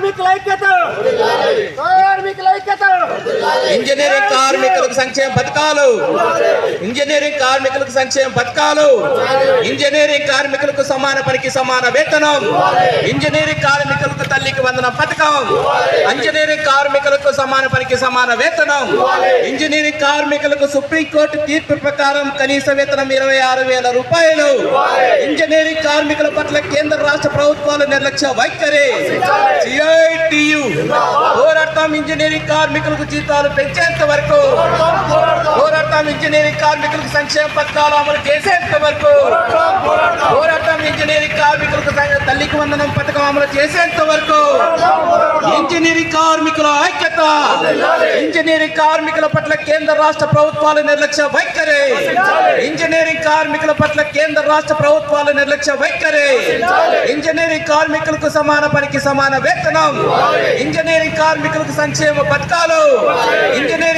కార్మికుల ఐక్యత, కార్మికుల ఐక్యత. ఇంజనీరింగ్ కార్మికులకు సంక్షేమ పథకాలు, ఇంజనీరింగ్ కార్మికులకు సంక్షేమ పథకాలు, ఇంజనీరింగ్ కార్మికులకు సమాన పనికి సమాన వేతనం, ఇంజనీరింగ్ కార్మికులకు తల్లికి వందనం పథకం, ఇంజనీరింగ్ కార్మికులకు సమాన పనికి సమాన వేతనం, ఇంజనీరింగ్ కార్మికులకు సుప్రీంకోర్టు తీర్పు ప్రకారం కనీస వేతనం 26,000 రూపాయలు, ఇంజనీరింగ్ కార్మికుల పట్ల కేంద్ర రాష్ట్ర ప్రభుత్వాల నిర్లక్ష్య వైఖరి. CITU పోరాటం ఇంజనీరింగ్ కార్మికులకు జీతాలు పెంచేంత వరకు, పోరాటం ఇంజనీరింగ్ కార్మికులకు సంక్షేమ పథకాలు అమలు చేసేంత వరకు, పోరాటం ఇంజనీరింగ్ కార్మికులకు తల్లికి వందనం పథకం అమలు చేసేంత వరకు. ఇంజనీరింగ్ కార్మికుల ఐక్యత, ఇంజనీరింగ్ కార్మికుల పట్ల కేంద్ర రాష్ట్ర ప్రభుత్వాల నిర్లక్ష్య వైఖరి, ఇంజనీరింగ్ కార్మికుల పట్ల కేంద్ర రాష్ట్ర ప్రభుత్వాల నిర్లక్ష్య వైఖరి. ఇంజనీరింగ్ కార్మికులకు సమాన పనికి సమాన వేతనం, ఇంజనీరింగ్ కార్మికులకు సంక్షేమ పథకాలు, ఇంజనీరింగ్